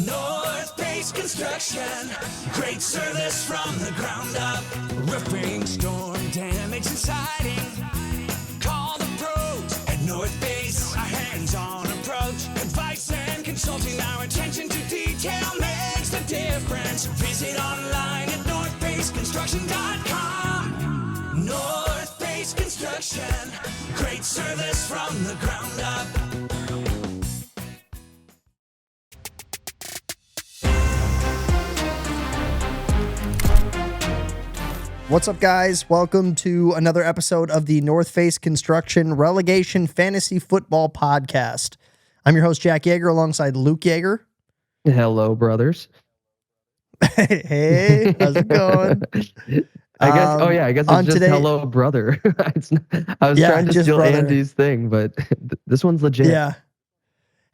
North Base Construction, great service from the ground up. Roofing, storm damage, and siding. Call the pros at North Base. Our hands-on approach, advice and consulting. Our attention to detail makes the difference. Visit online at northbaseconstruction.com. North Base Construction, great service from the ground up. What's up, guys? Welcome to another episode of the North Face Construction Relegation Fantasy Football Podcast. I'm your host, Jack Yeager, alongside Luke Yeager. Hello, brothers. Hey, how's it going? I guess it's just today, hello, brother. I was trying to steal brother. Andy's thing, but this one's legit. Yeah.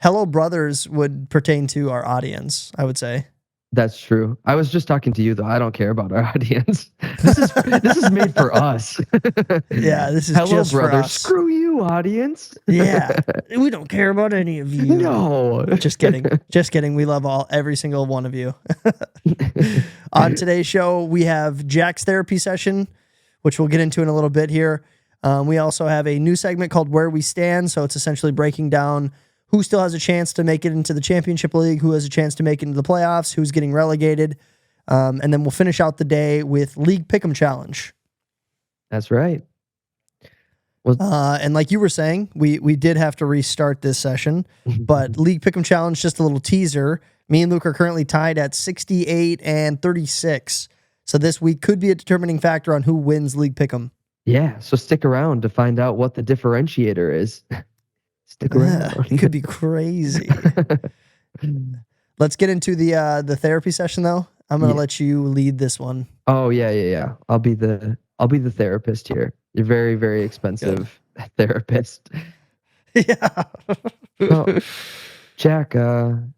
Hello, brothers would pertain to our audience, I would say. That's true. I was just talking to you, though. I don't care about our audience. This is made for us. Yeah, this is hello, just brother. for us. Screw you, audience. Yeah, we don't care about any of you. No. Just kidding. Just kidding. We love every single one of you. On today's show, we have Jack's therapy session, which we'll get into in a little bit here. We also have a new segment called Where We Stand. So it's essentially breaking down who still has a chance to make it into the championship league, who has a chance to make it into the playoffs, who's getting relegated. And then we'll finish out the day with League Pick'em Challenge. That's right. Well, and like you were saying, we did have to restart this session, but League Pick'em Challenge, just a little teaser. Me and Luke are currently tied at 68 and 36. So this week could be a determining factor on who wins League Pick'em. Yeah, so stick around to find out what the differentiator is. Stick around. It could be crazy. Let's get into the therapy session, though. I'm gonna let you lead this one. Oh yeah. I'll be the therapist here. You're very, very expensive therapist. Yeah. Well, Jack,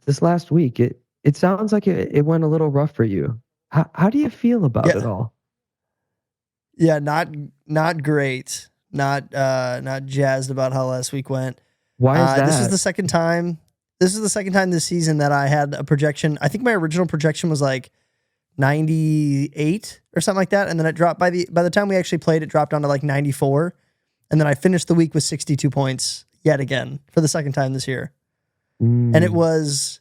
this last week it sounds like it went a little rough for you. How do you feel about it all? Yeah, not great. Not jazzed about how last week went. Why is that? This is the second time this season that I had a projection. I think my original projection was like 98 or something like that, and then it dropped by the time we actually played, it dropped down to like 94, and then I finished the week with 62 points yet again for the second time this year. And it was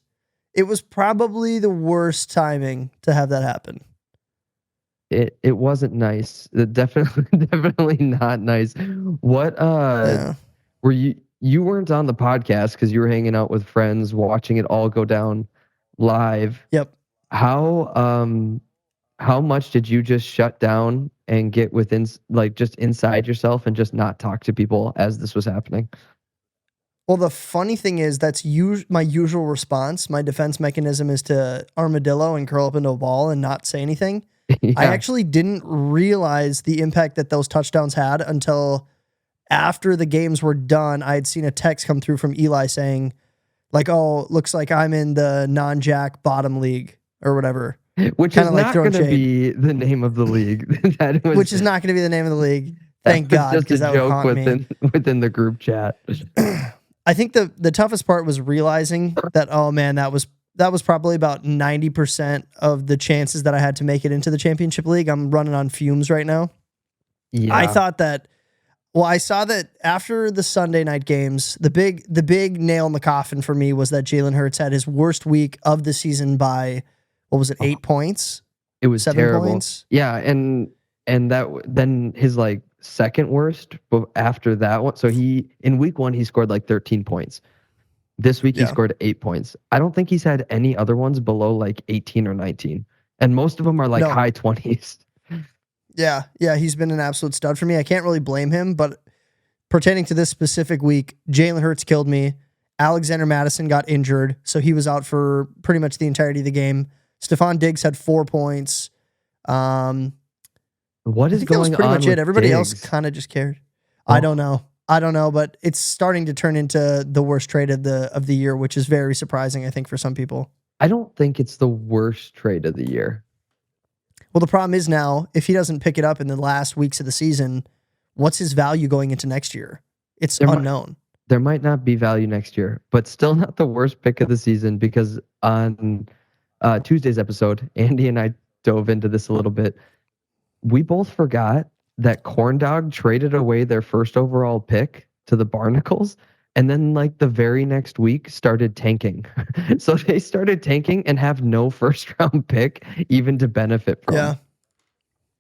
probably the worst timing to have that happen. It wasn't nice. Definitely not nice. What were you weren't on the podcast because you were hanging out with friends watching it all go down live. Yep. How much did you just shut down and get within, like, just inside yourself and just not talk to people as this was happening? Well, the funny thing is that's my usual response. My defense mechanism is to armadillo and curl up into a ball and not say anything. Yeah. I actually didn't realize the impact that those touchdowns had until after the games were done. I had seen a text come through from Eli saying, like, "Oh, looks like I'm in the non-jack bottom league or whatever." Which is not going to be the name of the league. Which is not going to be the name of the league. Thank God, because that would haunt me. Within the group chat. I think the toughest part was realizing that, oh man, that was probably about 90% of the chances that I had to make it into the championship league. I'm running on fumes right now. Yeah. I thought that. Well, I saw that after the Sunday night games, the big nail in the coffin for me was that Jalen Hurts had his worst week of the season by, what was it, 8 points? It was 7 terrible. points. Yeah, and that then his like second worst, but after that one. So in week 1 he scored like 13 points. This week he scored 8 points. I don't think he's had any other ones below like 18 or 19, and most of them are like high 20s. Yeah, he's been an absolute stud for me. I can't really blame him, but pertaining to this specific week, Jalen Hurts killed me. Alexander Madison got injured, so he was out for pretty much the entirety of the game. Stephon Diggs had 4 points. What is going on? That was pretty much it. Everybody else Diggs? kind of just cared. Oh. I don't know, but it's starting to turn into the worst trade of the year, which is very surprising, I think, for some people. I don't think it's the worst trade of the year. Well, the problem is now, if he doesn't pick it up in the last weeks of the season, what's his value going into next year? It's unknown. there might not be value next year, but still not the worst pick of the season because on Tuesday's episode, Andy and I dove into this a little bit. We both forgot that Corn Dog traded away their first overall pick to the Barnacles, and then like the very next week started tanking. So they started tanking and have no first round pick even to benefit from.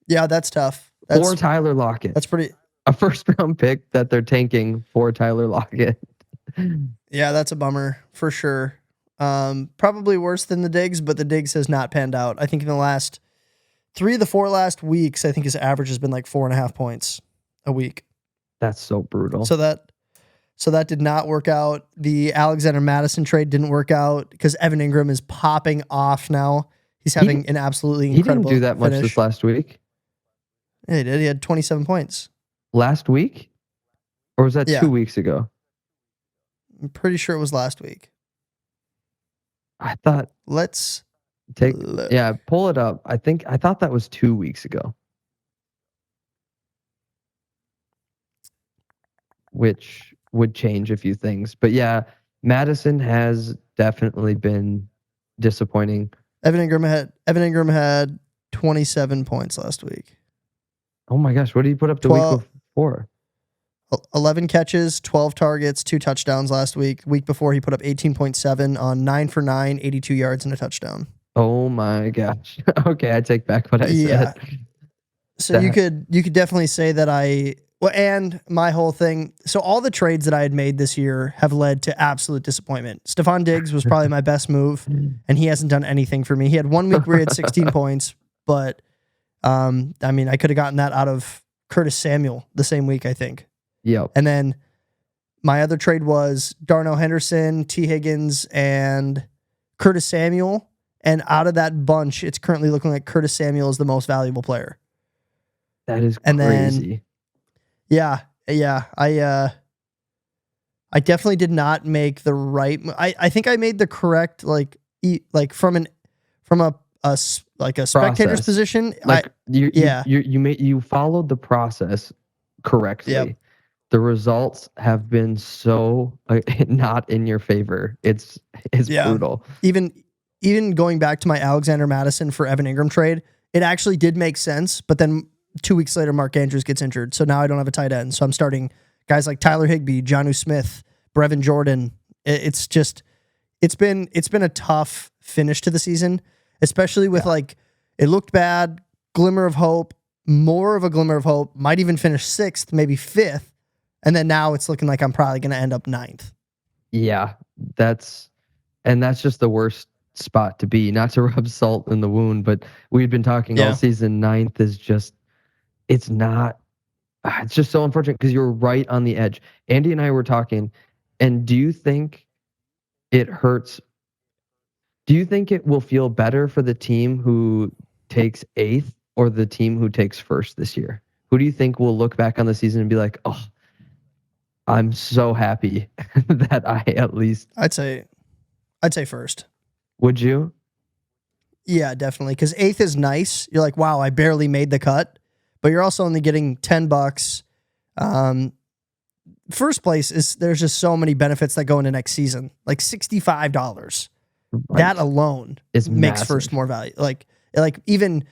Yeah, that's tough. For Tyler Lockett. That's pretty. A first round pick that they're tanking for Tyler Lockett. Yeah, that's a bummer for sure. Probably worse than the Diggs, but the Diggs has not panned out. I think in the last 3 of the 4 last weeks, I think his average has been like 4.5 points a week. That's so brutal. So that did not work out. The Alexander Madison trade didn't work out because Evan Ingram is popping off now. He's having an absolutely incredible He didn't do that much this last week. Yeah, he did. He had 27 points. Last week? Or was that 2 weeks ago? I'm pretty sure it was last week. I thought. Let's pull it up. I thought that was 2 weeks ago. Which would change a few things. But yeah, Madison has definitely been disappointing. Evan Ingram had 27 points last week. Oh my gosh, what did he put up the week before? 11 catches, 12 targets, 2 touchdowns last week. Week before, he put up 18.7 on 9 for 9, 82 yards and a touchdown. Oh my gosh. Okay, I take back what I said. So you could definitely say that and my whole thing. So all the trades that I had made this year have led to absolute disappointment. Stephon Diggs was probably my best move, and he hasn't done anything for me. He had 1 week where he had 16 points, but I mean, I could have gotten that out of Curtis Samuel the same week, I think. Yep. And then my other trade was Darnell Henderson, T. Higgins, and Curtis Samuel. And out of that bunch, it's currently looking like Curtis Samuel is the most valuable player. That is and crazy. Then, I definitely did not make the right. I think I made the correct from a spectator's process. position. You followed the process correctly. Yep. The results have been so not in your favor. It's brutal. Even going back to my Alexander Madison for Evan Ingram trade, it actually did make sense. But then 2 weeks later, Mark Andrews gets injured, so now I don't have a tight end. So I'm starting guys like Tyler Higbee, Jonnu Smith, Brevin Jordan. It's been a tough finish to the season, especially with it looked bad, glimmer of hope, more of a glimmer of hope, might even finish 6th, maybe 5th. And then now it's looking like I'm probably going to end up 9th. Yeah. That's just the worst spot to be. Not to rub salt in the wound, but we've been talking all season. 9th is just, it's just so unfortunate because you're right on the edge. Andy and I were talking, and do you think it hurts? Do you think it will feel better for the team who takes 8th or the team who takes 1st this year? Who do you think will look back on the season and be like, oh, I'm so happy that I at least... I'd say 1st. Would you? Yeah, definitely. Because 8th is nice. You're like, wow, I barely made the cut. But you're also only getting $10. First place there's just so many benefits that go into next season. Like $65. Right. That alone makes massive. 1st more value. Like even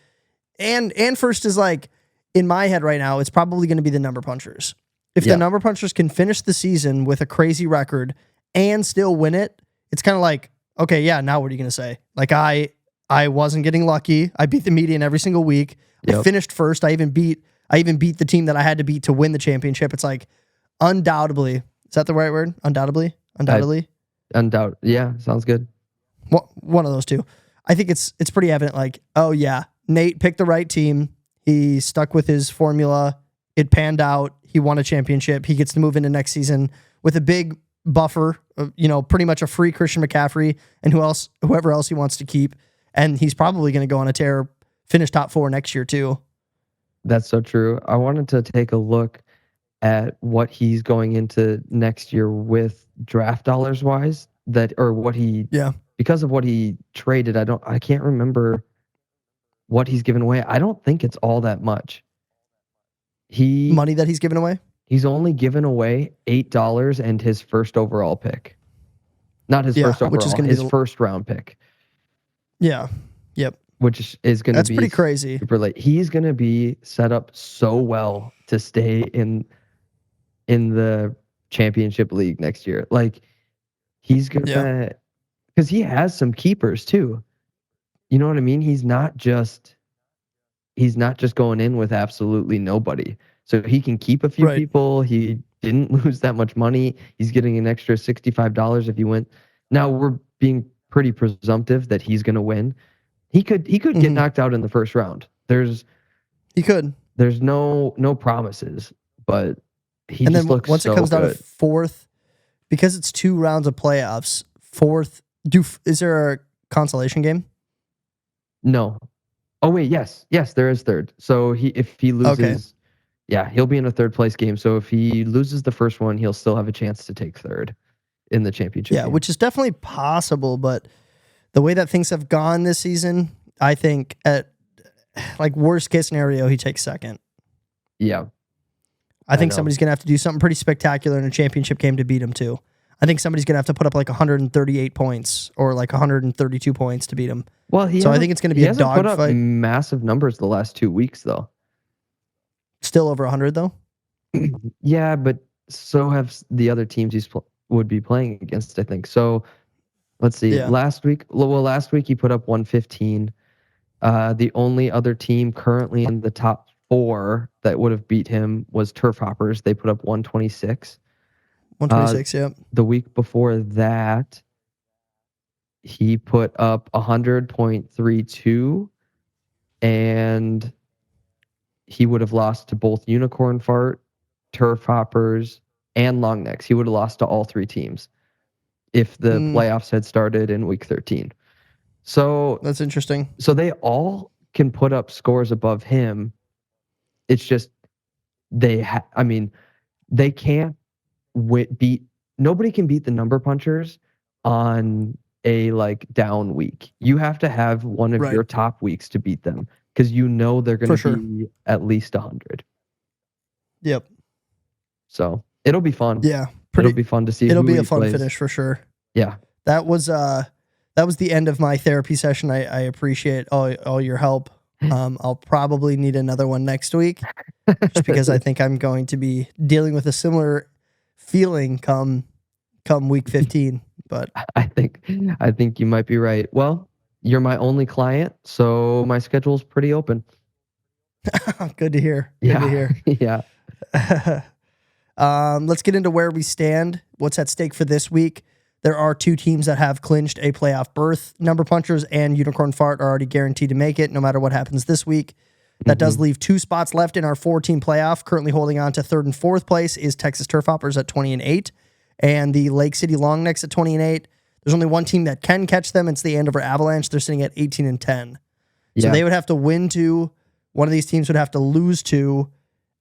and 1st is like, in my head right now, it's probably going to be the number punchers. If the number punchers can finish the season with a crazy record and still win it, it's kind of like, okay, yeah, now what are you going to say? Like, I wasn't getting lucky. I beat the median every single week. Yep. I finished 1st. I even beat the team that I had to beat to win the championship. It's like, undoubtedly, is that the right word? Undoubtedly? Yeah, sounds good. One of those two. I think it's pretty evident, like, oh yeah, Nate picked the right team. He stuck with his formula. It panned out. He won a championship. He gets to move into next season with a big buffer, pretty much a free Christian McCaffrey and whoever else he wants to keep. And he's probably going to go on a tear, finish top 4 next year too. That's so true. I wanted to take a look at what he's going into next year with draft dollars wise, because of what he traded. I can't remember what he's given away. I don't think it's all that much. Money that he's given away? he's only given away $8 and his first overall pick. Not his first which is overall, gonna his be first round pick, yeah. Yep. which is going to That's be pretty crazy. super late. He's going to be set up so well to stay in the championship league next year. Like he's going to, because he has some keepers too. You know what I mean? He's not just going in with absolutely nobody. So he can keep a few Right. people. He didn't lose that much money. He's getting an extra $65 if he wins. Now we're being pretty presumptive that he's going to win. He could get knocked out in the first round. There's no promises, but he and just then looks once so it comes down to good. fourth, because it's 2 rounds of playoffs, fourth, is there a consolation game? No. Oh wait, yes, there is third. So if he loses, he'll be in a third place game. So if he loses the first one, he'll still have a chance to take third in the championship. Yeah, game. which is definitely possible, but the way that things have gone this season, I think at like worst case scenario, he takes second. Yeah. I think somebody's going to have to do something pretty spectacular in a championship game to beat him too. I think somebody's going to have to put up like 138 points or like 132 points to beat him. Well, I think it's going to be a dogfight. Massive numbers the last 2 weeks though. Still over 100 though? Yeah, but so have the other teams would be playing against, I think. So let's see. Yeah. Last week he put up 115. The only other team currently in the top 4 that would have beat him was Turf Hoppers. They put up 126. 126, yep. The week before that, he put up 100.32, and he would have lost to both Unicorn Fart, Turf Hoppers, and Long Necks. He would have lost to all 3 teams if the playoffs had started in week 13. So that's interesting. So they all can put up scores above him. It's just they can't beat. Nobody can beat the number punchers on a like down week. You have to have one of your top weeks to beat them because you know they're going to be at least 100. Yep. So it'll be fun. Yeah, it'll be fun to see. It'll be a fun finish for sure. Yeah. That was the end of my therapy session. I appreciate all your help. I'll probably need another one next week, just because I think I'm going to be dealing with a similar feeling come week 15. But I think you might be right. Well, you're my only client, so my schedule's pretty open. Good to hear. Good to hear. Yeah. Let's get into where we stand. What's at stake for this week? There are 2 teams that have clinched a playoff berth. Number Punchers and Unicorn Fart are already guaranteed to make it no matter what happens this week. That does leave 2 spots left in our 4-team playoff. Currently holding on to 3rd and 4th place is Texas Turf Hoppers at 20-8 and the Lake City Long Necks at 20-8. There's only one team that can catch them. It's the Andover Avalanche. They're sitting at 18-10. So they would have to win 2. One of these teams would have to lose 2,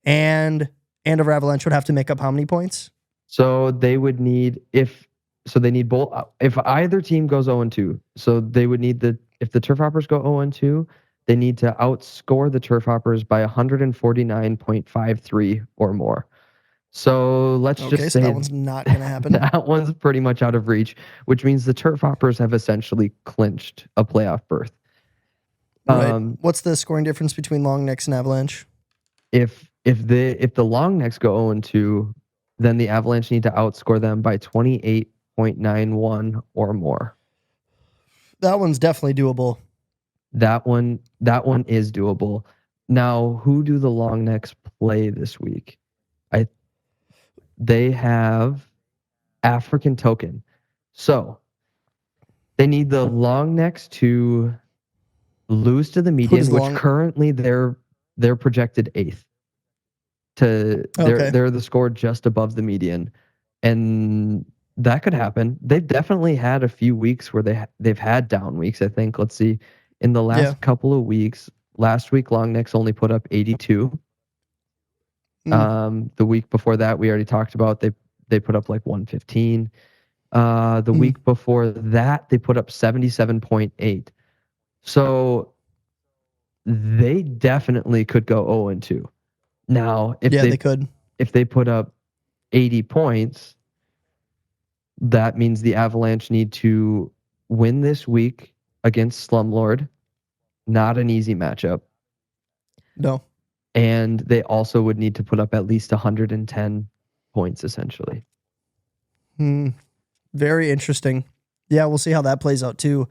and Andover Avalanche would have to make up how many points? So they would need they need both. If either team goes 0-2, so they would need if the Turf Hoppers go 0-2, they need to outscore the Turf Hoppers by 149.53 or more. So let's just say that one's not going to happen. That one's pretty much out of reach, which means the Turf Hoppers have essentially clinched a playoff berth. Right. What's the scoring difference between Long Necks and Avalanche? If the Long Necks go 0-2, then the Avalanche need to outscore them by 28.91 or more. That one's definitely doable. That one is doable. Now, who do the Long Necks play this week? They have African Token. So they need the Long Necks to lose to the median, which currently they're projected 8th. They're the score just above the median, and that could happen. They've definitely had a few weeks where they've had down weeks. I think. Let's see, in the last couple of weeks, last week Long Necks only put up 82. The week before that, we already talked about they put up like 115. The week before that, they put up 77.8. So they definitely could go 0-2. Now, they could. if they put up 80 points, that means the Avalanche need to win this week against Slumlord. Not an easy matchup. No. And they also would need to put up at least 110 points, essentially. Very interesting. Yeah, we'll see how that plays out too.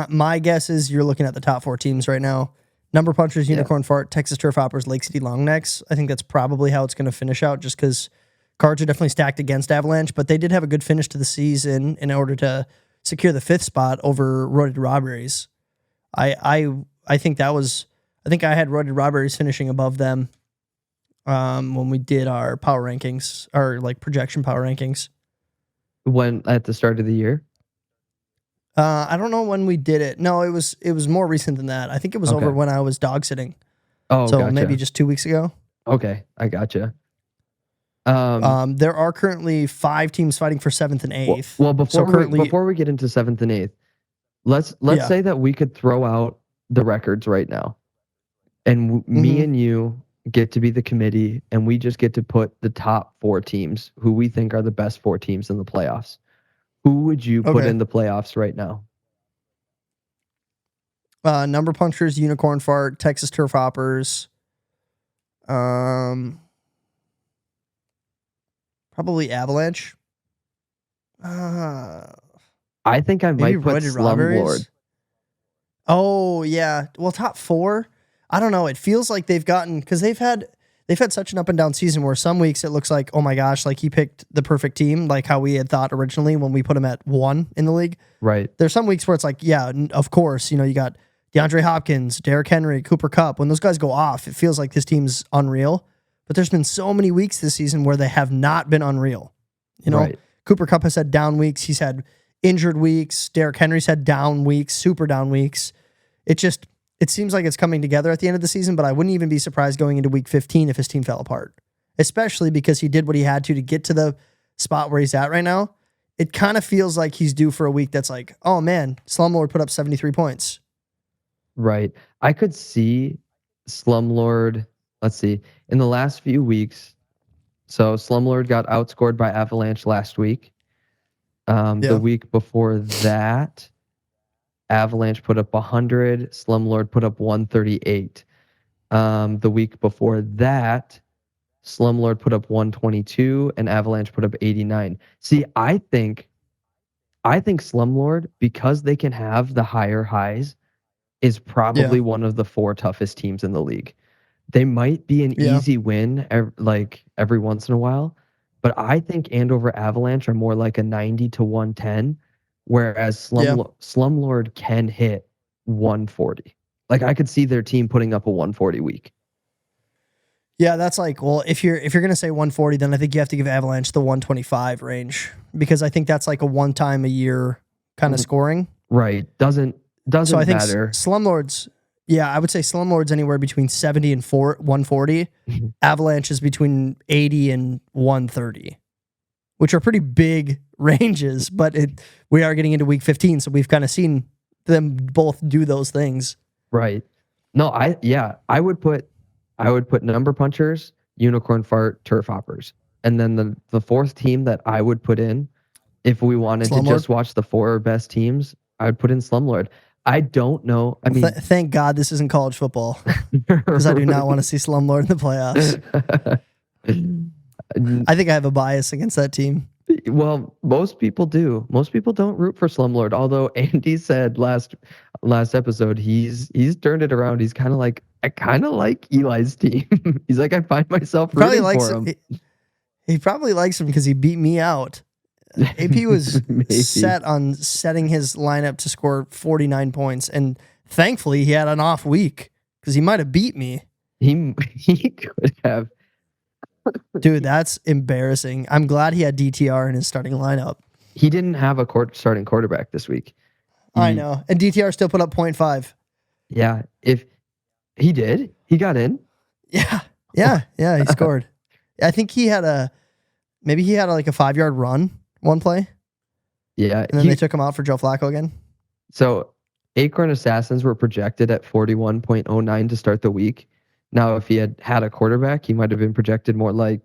My guess is you're looking at the top 4 teams right now. Number Punchers, Unicorn Fart, Texas Turf Hoppers, Lake City Longnecks. I think that's probably how it's going to finish out, just because cards are definitely stacked against Avalanche, but they did have a good finish to the season in order to secure the 5th spot over Roided Robberies. I think that was, I think I had Roided Robberies finishing above them when we did our power rankings, or like projection power rankings. When at the start of the year? I don't know when we did it. No, it was more recent than that. I think it was over when I was dog sitting. Oh, so gotcha. maybe just 2 weeks ago. Okay, I gotcha. There are currently 5 teams fighting for 7th and 8th. Well, before we get into 7th and 8th, let's say that we could throw out the records right now, and me and you get to be the committee, and we just get to put the top 4 teams who we think are the best 4 teams in the playoffs. Who would you put in the playoffs right now? Number Punchers, Unicorn Fart, Texas Turf Hoppers. Probably Avalanche. I think I might put Slumlord. Oh yeah. Well, top 4. I don't know. It feels like they've gotten, because they've had such an up and down season where some weeks it looks like, oh my gosh, like he picked the perfect team, like how we had thought originally when we put him at 1 in the league. Right. There's some weeks where it's like, yeah, of course, you got DeAndre Hopkins, Derrick Henry, Cooper Kupp. When those guys go off, it feels like this team's unreal. But there's been so many weeks this season where they have not been unreal. Right. Cooper Kupp has had down weeks. He's had injured weeks. Derrick Henry's had down weeks, super down weeks. It seems like it's coming together at the end of the season, but I wouldn't even be surprised going into week 15 if his team fell apart, especially because he did what he had to get to the spot where he's at right now. It kind of feels like he's due for a week that's like, oh man, Slumlord put up 73 points. Right. I could see Slumlord, let's see, in the last few weeks. So Slumlord got outscored by Avalanche last week. The week before that, Avalanche put up 100. Slumlord put up 138. The week before that, Slumlord put up 122 and Avalanche put up 89. See, I think Slumlord, because they can have the higher highs, is probably one of the 4 toughest teams in the league. They might be an easy win every once in a while, but I think Andover Avalanche are more like a 90 to 110, whereas Slumlord can hit 140. Like I could see their team putting up a 140 week. Yeah, that's like, well, if you're gonna say 140, then I think you have to give Avalanche the 125 range, because I think that's like a one time a year kind of scoring. Right. Doesn't so I think matter. Slumlord's, I would say Slumlord's anywhere between 70 and 140. Avalanche is between 80 and 130, which are pretty big ranges, but we are getting into week 15, so we've kind of seen them both do those things. Right. No, I would put Number Punchers, Unicorn Fart, Turf Hoppers. And then the 4th team that I would put in, if we wanted to just watch the 4 best teams, I would put in Slumlord. I don't know. I mean, thank God this isn't college football, because I do not want to see Slumlord in the playoffs. I think I have a bias against that team. Well, most people do. Most people don't root for Slumlord. Although Andy said last episode, he's turned it around. He's kind of like, I kind of like Eli's team. He's like, I find myself rooting for him. He probably likes him because he beat me out. AP was set on setting his lineup to score 49 points, and thankfully he had an off week because he might have beat me. He could have. Dude, that's embarrassing. I'm glad he had DTR in his starting lineup. He didn't have a starting quarterback this week. I know. And DTR still put up 0.5. Yeah. If he did, he got in. Yeah, he scored. I think he had maybe he had like a 5-yard run one play. Yeah. And then they took him out for Joe Flacco again. So Acorn Assassins were projected at 41.09 to start the week. Now, if he had a quarterback, he might have been projected more like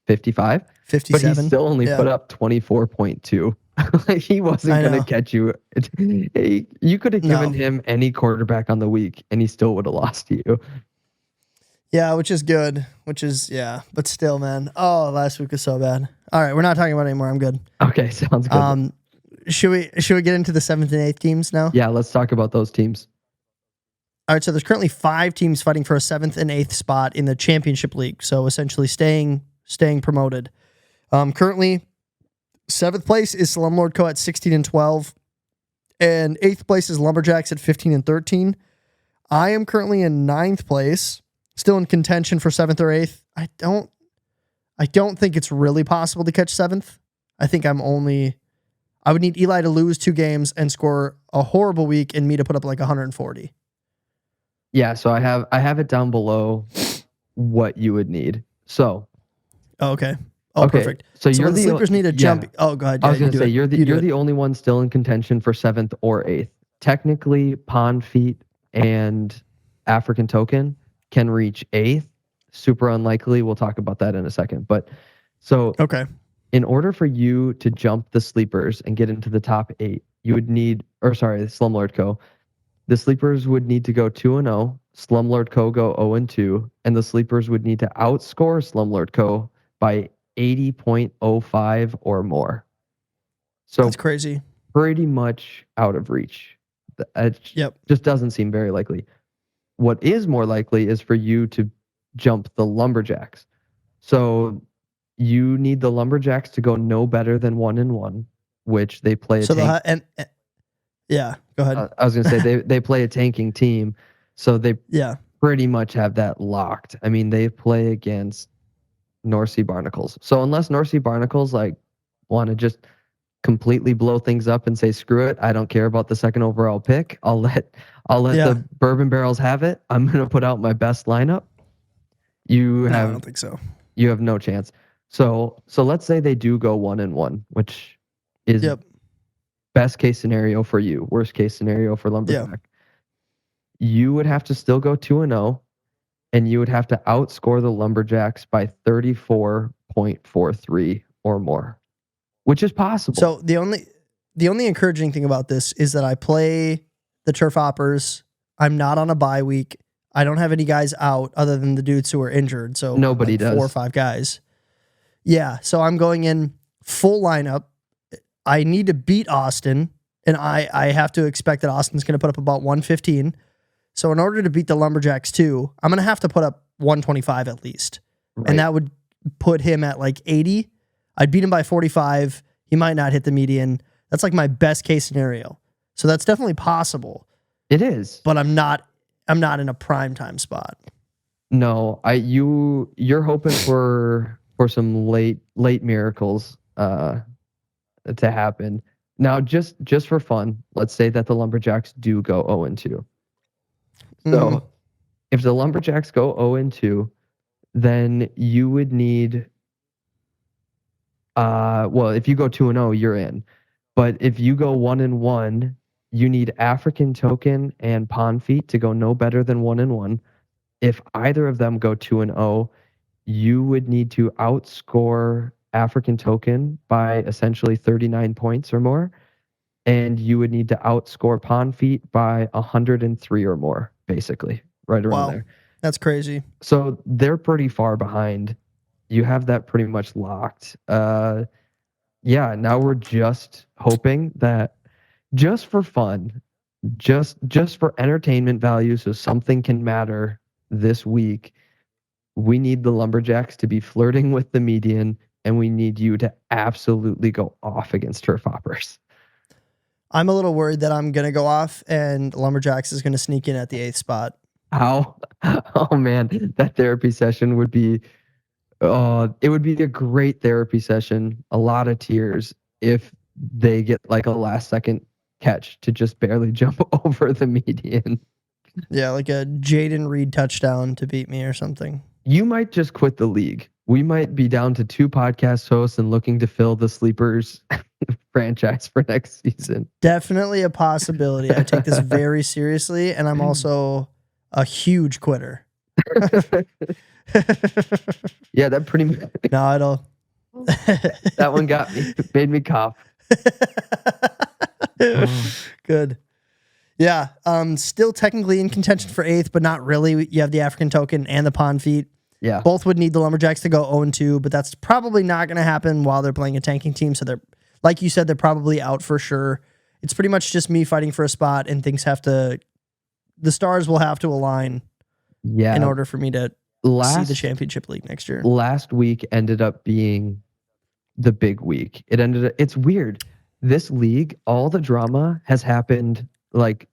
55? 57. But he still only put up 24.2. Like he wasn't going to catch you. You could have given him any quarterback on the week and he still would have lost to you. Yeah, which is good. But still, man. Oh, last week was so bad. All right, we're not talking about it anymore. I'm good. Okay, sounds good. Should we get into the 7th and 8th teams now? Yeah, let's talk about those teams. All right, so there's currently 5 teams fighting for a 7th and 8th spot in the championship league. So essentially staying promoted. Currently, 7th place is Slumlord Co. at 16-12. And 8th place is Lumberjacks at 15-13. I am currently in 9th place, still in contention for 7th or 8th. I don't think it's really possible to catch 7th. I think I would need Eli to lose 2 games and score a horrible week and me to put up like 140. Yeah, so I have it down below what you would need. So, okay. Perfect. So you're the sleepers need to jump. Oh, go ahead. I was going to say you're the only one still in contention for 7th or 8th. Technically, Pond Feet and African Token can reach 8th. Super unlikely. We'll talk about that in a second. But so okay. In order for you to jump the sleepers and get into the top 8, you would need, Slumlord Co. The sleepers would need to go 2-0, Slumlord Co. go 0-2, and the sleepers would need to outscore Slumlord Co. by 80.05 or more. So that's crazy. Pretty much out of reach. It just doesn't seem very likely. What is more likely is for you to jump the Lumberjacks. So you need the Lumberjacks to go no better than 1-1, which they play yeah, go ahead. I was going to say they play a tanking team, so they pretty much have that locked. I mean, they play against North Sea Barnacles. So unless North Sea Barnacles want to just completely blow things up and say screw it, I don't care about the 2nd overall pick. I'll let the Bourbon Barrels have it. I'm going to put out my best lineup. I don't think so. You have no chance. So let's say they do go 1-1, which is best case scenario for you, worst case scenario for Lumberjack. You would have to still go 2-0, and you would have to outscore the Lumberjacks by 34.43 or more, which is possible. So the only encouraging thing about this is that I play the Turf Hoppers. I'm not on a bye week. I don't have any guys out other than the dudes who are injured. So nobody does. 4 or 5 guys. Yeah, so I'm going in full lineup. I need to beat Austin, and I have to expect that Austin's going to put up about 115. So in order to beat the Lumberjacks too, I'm going to have to put up 125 at least. Right. And that would put him at like 80. I'd beat him by 45. He might not hit the median. That's like my best case scenario. So that's definitely possible. It is. But I'm not in a prime time spot. No, you're hoping for some late miracles to happen. Now, just for fun, let's say that the Lumberjacks do go 0-2. So if the Lumberjacks go 0-2, then you would need, if you go 2-0, you're in. But if you go 1-1, you need African Token and Pond Feet to go no better than 1-1. If either of them go 2-0, you would need to outscore African Token by essentially 39 points or more. And you would need to outscore Pond Feet by 103 or more, basically, right around there. That's crazy. So they're pretty far behind. You have that pretty much locked. Now we're just hoping that just for fun, just for entertainment value, so something can matter this week, we need the Lumberjacks to be flirting with the median, and we need you to absolutely go off against Turf Hoppers. I'm a little worried that I'm going to go off and Lumberjacks is going to sneak in at the 8th spot. How? Oh, man. That therapy session would be... it would be a great therapy session. A lot of tears if they get like a last-second catch to just barely jump over the median. Yeah, like a Jaden Reed touchdown to beat me or something. You might just quit the league. We might be down to 2 podcast hosts and looking to fill the Sleepers franchise for next season. Definitely a possibility. I take this very seriously, and I'm also a huge quitter. Yeah, that pretty much, No, it'll. that one got me, made me cough. Good. Yeah. Still technically in contention for 8th, but not really. You have the African Token and the Pond Feet. Yeah. Both would need the Lumberjacks to go 0-2, but that's probably not going to happen while they're playing a tanking team. So they're, like you said, they're probably out for sure. It's pretty much just me fighting for a spot, and the stars will have to align in order for me to see the championship league next year. Last week ended up being the big week. It's weird. This league, all the drama has happened like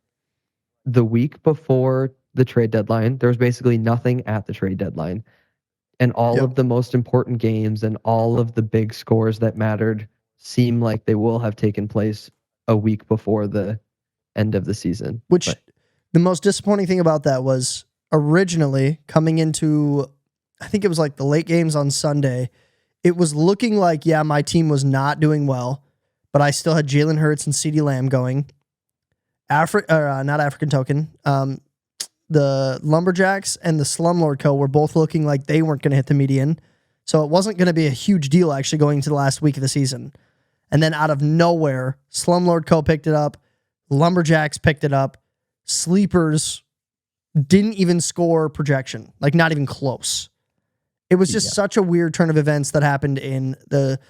the week before the trade deadline. There was basically nothing at the trade deadline. And all of the most important games and all of the big scores that mattered seem like they will have taken place a week before the end of the season. The most disappointing thing about that was originally coming into, I think it was like the late games on Sunday, it was looking like, yeah, my team was not doing well, but I still had Jalen Hurts and CeeDee Lamb going. Not African Token. The Lumberjacks and the Slumlord Co. were both looking like they weren't going to hit the median. So it wasn't going to be a huge deal actually going into the last week of the season. And then out of nowhere, Slumlord Co. picked it up. Lumberjacks picked it up. Sleepers didn't even score projection, like not even close. It was just such a weird turn of events that happened in the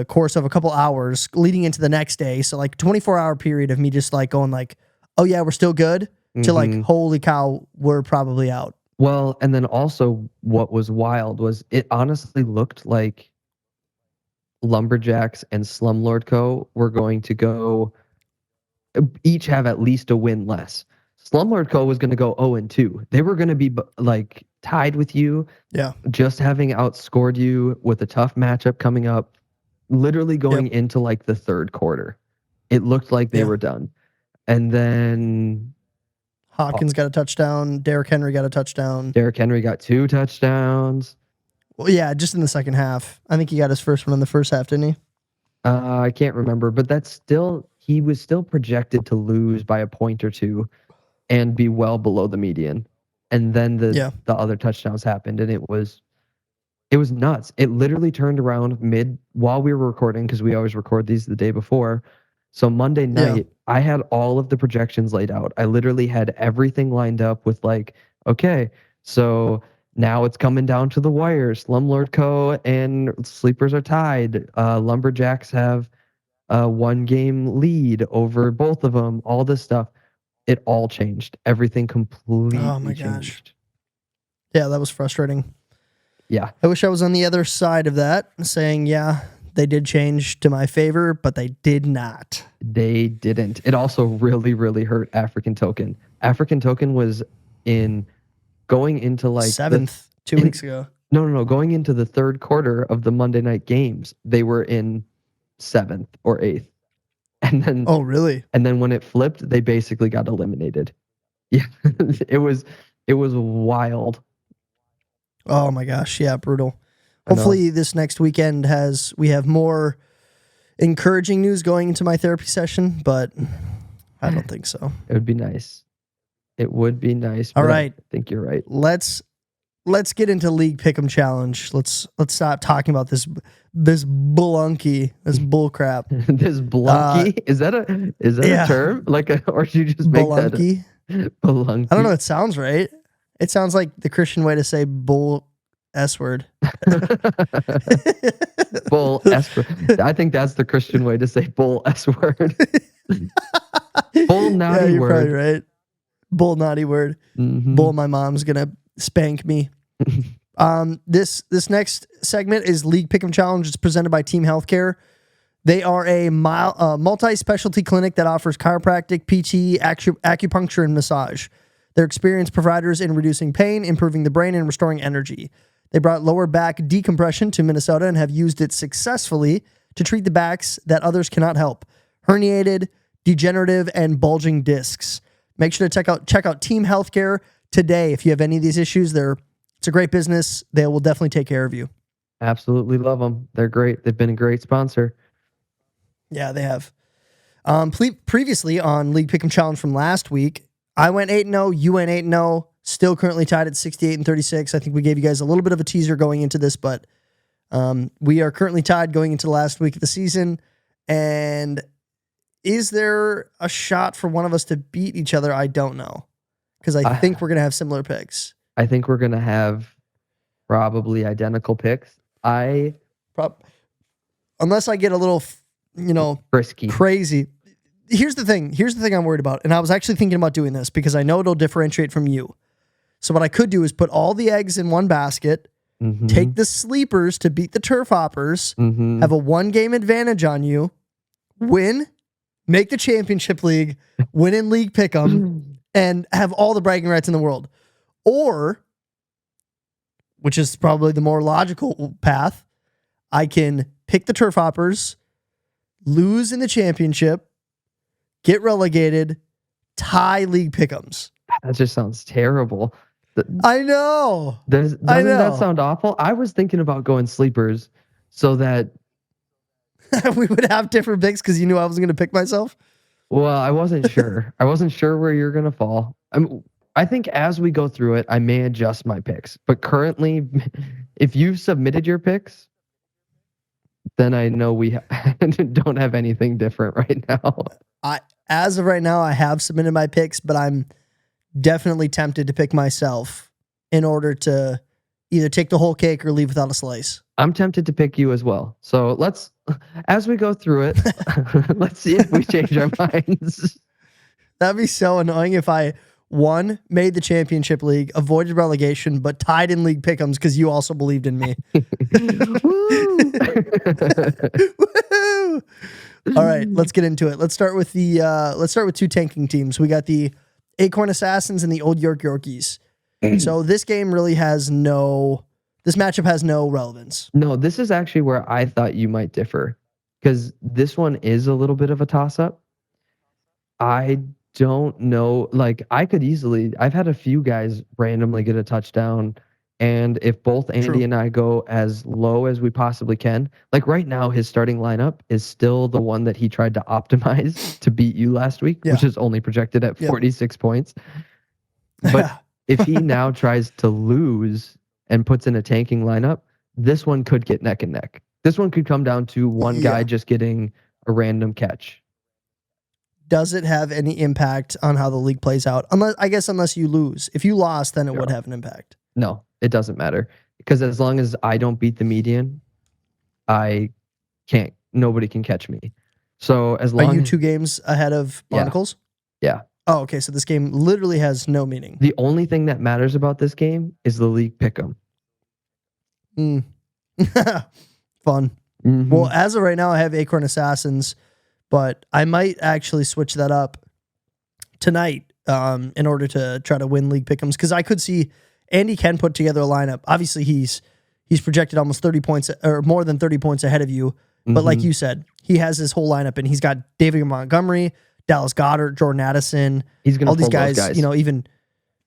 course of a couple hours leading into the next day. So like 24-hour period of me just like going like, oh yeah, we're still good, to like, holy cow, we're probably out. Well, and then also what was wild was it honestly looked like Lumberjacks and Slumlord Co. were going to go each have at least a win less. Slumlord Co. was going to go 0-2. They were going to be like tied with you. Yeah. Just having outscored you with a tough matchup coming up, literally going into like the third quarter. It looked like they were done. And then Hopkins got a touchdown. Derrick Henry got a touchdown. Derrick Henry got 2 touchdowns. Well, yeah, just in the second half. I think he got his first one in the first half, didn't he? I can't remember, but he was still projected to lose by a point or two and be well below the median. And then the other touchdowns happened, and it was nuts. It literally turned around while we were recording, because we always record these the day before. So Monday night, I had all of the projections laid out. I literally had everything lined up with like, okay, so now it's coming down to the wire. Slumlord Co. and Sleepers are tied. Lumberjacks have a 1-game lead over both of them. All this stuff. It all changed. Everything completely changed. Yeah, that was frustrating. Yeah. I wish I was on the other side of that, saying, yeah, they did change to my favor, but they did not. They didn't. It also really, really hurt African Token. African Token was going into like 7th 2 weeks ago. No. Going into the third quarter of the Monday night games, they were in 7th or 8th. And then, oh really? And then when it flipped, they basically got eliminated. Yeah, it was wild. Oh my gosh, yeah, brutal. Hopefully this next weekend we have more encouraging news going into my therapy session, but I don't think so. It would be nice. It would be nice. All right. I think you're right. Let's get into League Pick'em Challenge. Let's stop talking about this bulunky, this bull crap. This blunky? Is that a term? Or did you just make bulunky? That bulunky? I don't know. It sounds right. It sounds like the Christian way to say bull S word. Bull S word. I think that's the Christian way to say bull S word. Bull naughty yeah, you're word. Probably right. Bull naughty word. Mm-hmm. Bull, my mom's gonna spank me. This next segment is League Pick'em Challenge. It's presented by Team Healthcare. They are a multi-specialty clinic that offers chiropractic, PT, acupuncture, and massage. They're experienced providers in reducing pain, improving the brain, and restoring energy. They brought lower back decompression to Minnesota and have used it successfully to treat the backs that others cannot help: herniated, degenerative, and bulging discs. Make sure to check out Team Healthcare today. If you have any of these issues, it's a great business. They will definitely take care of you. Absolutely love them. They're great. They've been a great sponsor. Yeah, they have. Previously on League Pick'em Challenge from last week, I went 8-0, you went 8-0. still currently tied at 68 and 36. I think we gave you guys a little bit of a teaser going into this, but we are currently tied going into the last week of the season. And is there a shot for one of us to beat each other? I don't know, because I think we're going to have similar picks. I think we're going to have probably identical picks. Unless I get a little, Frisky. crazy. Here's the thing I'm worried about. And I was actually thinking about doing this because I know it'll differentiate from you. So what I could do is put all the eggs in one basket, take the sleepers to beat the turf hoppers, have a 1-game advantage on you, win, make the championship league, win in league pick'em, and have all the bragging rights in the world. Or, which is probably the more logical path, I can pick the turf hoppers, lose in the championship, get relegated, tie league pick'ems. That just sounds terrible. I know. Doesn't that sound awful? I was thinking about going sleepers so that we would have different picks because you knew I was going to pick myself. Well, I wasn't sure. I wasn't sure where you're going to fall. I think as we go through it, I may adjust my picks. But currently, if you've submitted your picks, then I know we don't have anything different right now. As of right now, I have submitted my picks, but I'm definitely tempted to pick myself in order to either take the whole cake or leave without a slice. I'm tempted to pick you as well. So as we go through it, let's see if we change our minds. That'd be so annoying if I, one, made the championship league, avoided relegation, but tied in league pick'ems because you also believed in me. Woo! All right, let's get into it. Let's start with two tanking teams. We got the Acorn Assassins and the Old York Yorkies. So this game really this matchup has no relevance. No, this is actually where I thought you might differ, because this one is a little bit of a toss-up. I don't know. I've had a few guys randomly get a touchdown, and if both Andy and I go as low as we possibly can, like right now, his starting lineup is still the one that he tried to optimize to beat you last week, which is only projected at 46 points. But if he now tries to lose and puts in a tanking lineup, this one could get neck and neck. This one could come down to one guy just getting a random catch. Does it have any impact on how the league plays out? Unless you lose. If you lost, then it would have an impact. No, it doesn't matter. Because as long as I don't beat the median, nobody can catch me. So as long Are you 2 games ahead of Barnacles? Yeah. Oh, okay. So this game literally has no meaning. The only thing that matters about this game is the league pick'em. Fun. Mm-hmm. Well, as of right now, I have Acorn Assassins, but I might actually switch that up tonight in order to try to win league pick'ems, because I could see Andy can put together a lineup. Obviously, he's projected almost 30 points or more than 30 points ahead of you. But like you said, he has his whole lineup, and he's got David Montgomery, Dallas Goedert, Jordan Addison. He's going to pull these guys. Those guys.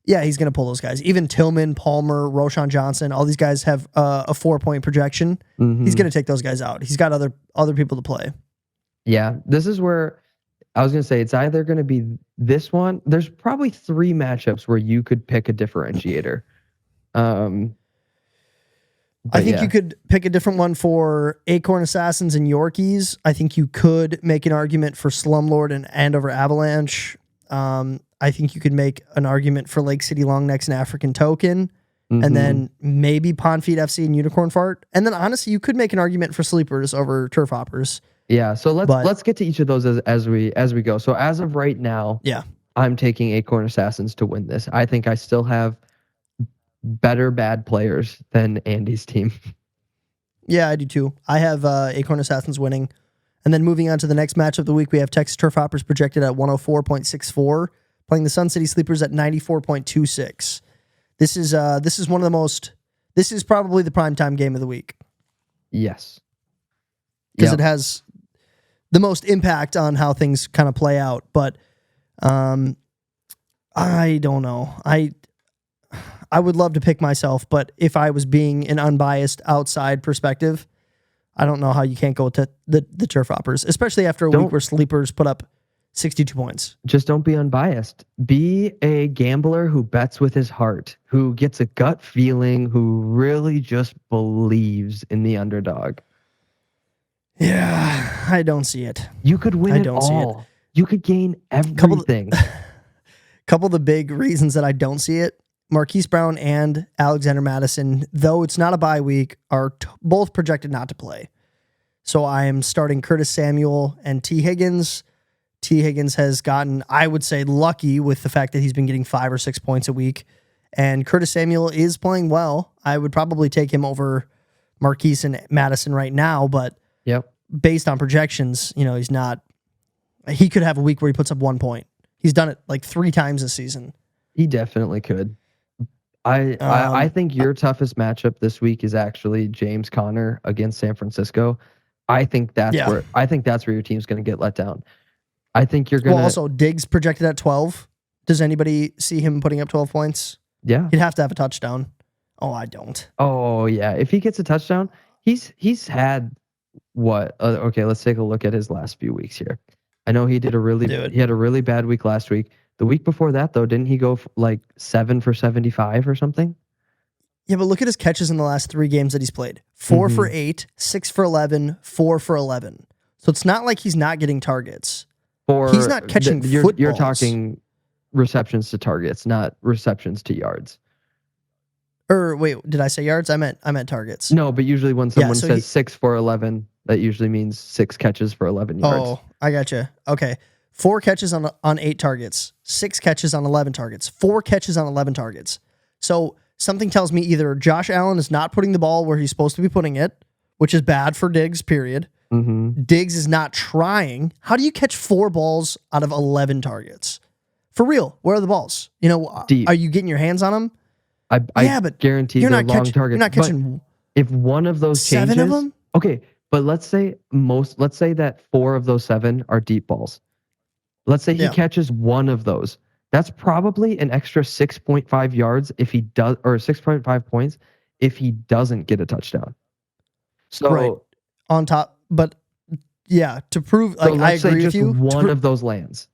He's going to pull those guys. Even Tillman, Palmer, Roshan Johnson, all these guys have a 4-point projection. He's going to take those guys out. He's got other people to play. Yeah, this is where I was going to say it's either going to be this one. There's probably 3 matchups where you could pick a differentiator. I think you could pick a different one for Acorn Assassins and Yorkies. I think you could make an argument for Slumlord and Andover Avalanche. I think you could make an argument for Lake City Longnecks and African Token. And then maybe Pondfeet FC and Unicorn Fart. And then honestly, you could make an argument for Sleepers over Turf Hoppers. Yeah, so let's get to each of those as we go. So as of right now, I'm taking Acorn Assassins to win this. I think I still have better bad players than Andy's team. Yeah, I do too. I have Acorn Assassins winning. And then moving on to the next match of the week, we have Texas Turf Hoppers projected at 104.64, playing the Sun City Sleepers at 94.26. This is one of the most. This is probably the primetime game of the week. Yes, because it has the most impact on how things kind of play out. But I don't know. I would love to pick myself, but if I was being an unbiased outside perspective, I don't know how you can't go to the Turf Hoppers, especially after a week where Sleepers put up 62 points. Just don't be unbiased. Be a gambler who bets with his heart, who gets a gut feeling, who really just believes in the underdog. Yeah, I don't see it. You could win it don't see it. all. You could gain everything. Couple of the big reasons that I don't see it, Marquise Brown and Alexander Madison, though it's not a bye week, are both projected not to play. So I am starting Curtis Samuel and T. Higgins. T. Higgins has gotten, I would say, lucky with the fact that he's been getting 5 or 6 points a week. And Curtis Samuel is playing well. I would probably take him over Marquise and Madison right now, but based on projections, he's not. He could have a week where he puts up 1 point. He's done it like 3 times this season. He definitely could. I think your toughest matchup this week is actually James Conner against San Francisco. I think that's where your team's going to get let down. I think you're going to. Well, also Diggs projected at 12. Does anybody see him putting up 12 points? Yeah, he'd have to have a touchdown. Oh, I don't. Oh yeah, if he gets a touchdown, he's had what? Okay, let's take a look at his last few weeks here. I know he had a really bad week last week. The week before that, though, didn't he go like 7 for 75 or something? Yeah, but look at his catches in the last 3 games that he's played. 4 for 8, 6 for 11, 4 for 11. So it's not like he's not getting targets. He's not catching footballs. You're talking receptions to targets, not receptions to yards. Or wait, did I say yards? I meant targets. No, but usually when someone says 6 for 11, that usually means 6 catches for 11 yards. Oh, I gotcha. Okay. 4 catches on 8 targets, 6 catches on 11 targets, 4 catches on 11 targets. So something tells me either Josh Allen is not putting the ball where he's supposed to be putting it, which is bad for Diggs, period. Mm-hmm. Diggs is not trying. How do you catch 4 balls out of 11 targets? For real, where are the balls? Deep. Are you getting your hands on them? But guarantee you're they're not long catching, targets. You're not catching. If one of those 7 changes, of them? Okay, but let's say that 4 of those 7 are deep balls. Let's say he catches 1 of those. That's probably an extra 6.5 yards if he does, or 6.5 points if he doesn't get a touchdown. So right. On top, but yeah, to prove, like, I agree with you. One of those lands.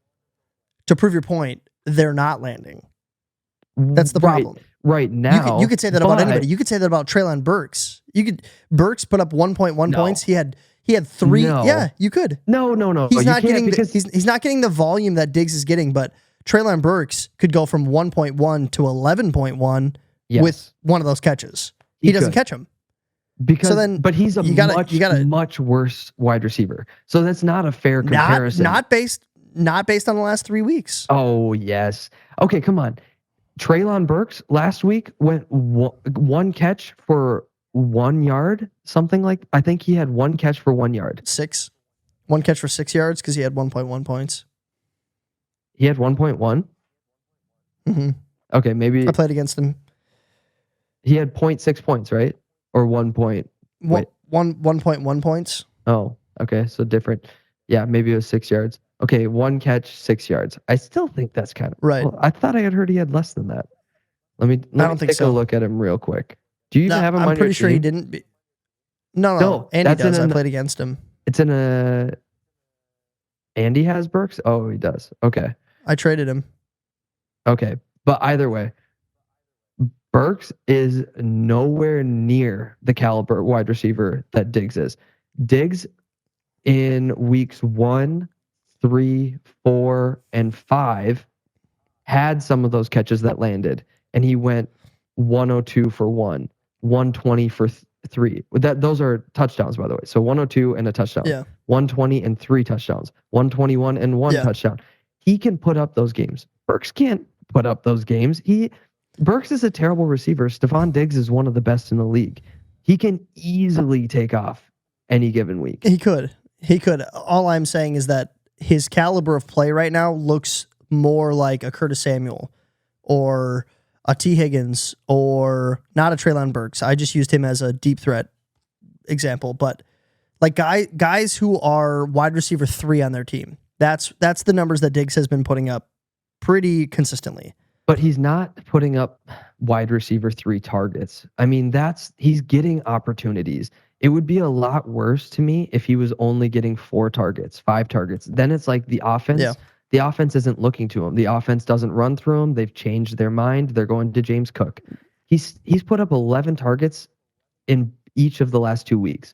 To prove your point, they're not landing. That's the problem. Right now, you could say that about anybody. You could say that about Treylon Burks. Burks put up 1.1 points. He had 3. No. Yeah, you could. No. He's not getting he's not getting the volume that Diggs is getting, but Treylon Burks could go from 1.1 to 11.1 with one of those catches. He doesn't catch them. But he's a much worse wide receiver. So that's not a fair comparison. Not based on the last 3 weeks. Oh, yes. Okay, come on. Treylon Burks last week went 1 catch for 1 yard, something like. I think he had 1 catch for 1 yard. 6. 1 catch for 6 yards because he had 1.1 points. He had 1.1? Mm-hmm. Okay, maybe. I played against him. He had 0.6 points, right? Or 1 point? 1.1 points. Oh, okay. So different. Yeah, maybe it was 6 yards. Okay, 1 catch, 6 yards. I still think that's kind of right. Well, I thought I had heard he had less than that. Let me take a look at him real quick. Do you even have him on your team? I'm pretty sure he didn't. No. Andy does. I played against him. It's in a. Andy has Burks? Oh, he does. Okay. I traded him. Okay, but either way, Burks is nowhere near the caliber wide receiver that Diggs is. Diggs in weeks 1, 3, 4, and 5 had some of those catches that landed, and he went 102 for 1, 120 for 3. Those are touchdowns, by the way. So 102 and a touchdown. Yeah. 120 and 3 touchdowns. 121 and 1 touchdown. He can put up those games. Burks can't put up those games. Burks is a terrible receiver. Stephon Diggs is one of the best in the league. He can easily take off any given week. He could. All I'm saying is that his caliber of play right now looks more like a Curtis Samuel or a T. Higgins or not a Treylon Burks. I just used him as a deep threat example, but like guys who are wide receiver 3 on their team. That's the numbers that Diggs has been putting up pretty consistently. But he's not putting up wide receiver 3 targets. I mean, he's getting opportunities. It would be a lot worse to me if he was only getting 4 targets, 5 targets. Then it's like the offense isn't looking to him. The offense doesn't run through him. They've changed their mind. They're going to James Cook. He's put up 11 targets in each of the last 2 weeks.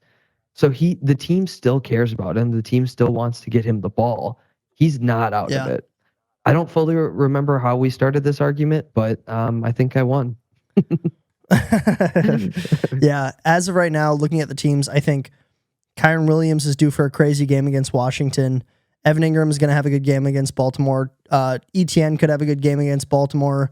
So the team still cares about him. The team still wants to get him the ball. He's not out of it. I don't fully remember how we started this argument, but I think I won. Yeah, as of right now, looking at the teams, I think Kyron Williams is due for a crazy game against Washington. Evan Ingram is going to have a good game against Baltimore. ETN could have a good game against Baltimore.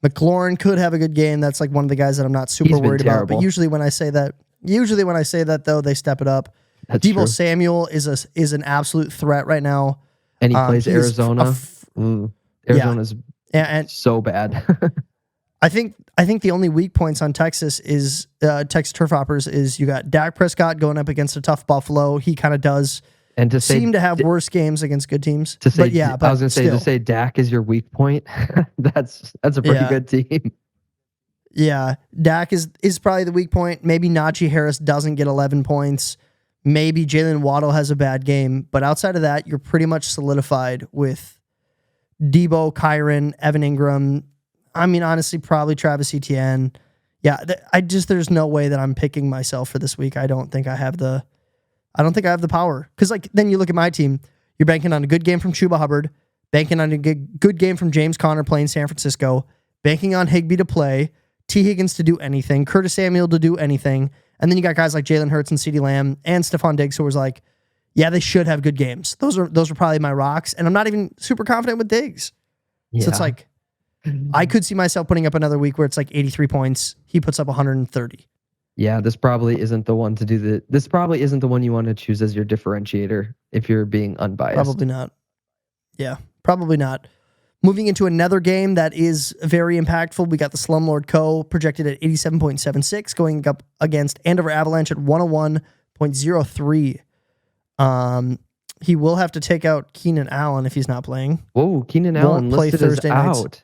McLaurin could have a good game. That's like one of the guys that I'm not super worried about. But usually when I say that, though, they step it up. That's Deebo true. Samuel is an absolute threat right now. And he plays Arizona. Arizona's so bad. I think the only weak points on Texas is Texas Turf Hoppers is you got Dak Prescott going up against a tough Buffalo. He kind of does seem to have worse games against good teams. I was going to say Dak is your weak point. that's a pretty good team. Yeah, Dak is probably the weak point. Maybe Najee Harris doesn't get 11 points. Maybe Jalen Waddle has a bad game. But outside of that, you're pretty much solidified with Deebo, Kyron, Evan Ingram. I mean, honestly, probably Travis Etienne. Yeah, there's no way that I'm picking myself for this week. I don't think I have the power. Because then you look at my team, you're banking on a good game from Chuba Hubbard, banking on a good game from James Conner playing San Francisco, banking on Higbee to play, T. Higgins to do anything, Curtis Samuel to do anything, and then you got guys like Jalen Hurts and CeeDee Lamb and Stephon Diggs, who was like, yeah, they should have good games. Those are probably my rocks, and I'm not even super confident with Diggs. Yeah. So it's like, I could see myself putting up another week where it's like 83 points. He puts up 130. Yeah, this probably isn't the one to do this probably isn't the one you want to choose as your differentiator if you're being unbiased. Probably not. Yeah, probably not. Moving into another game that is very impactful, we got the Slumlord Co. projected at 87.76, going up against Andover Avalanche at 101.03. He will have to take out Keenan Allen if he's not playing. Whoa, Keenan Allen listed Thursday as out.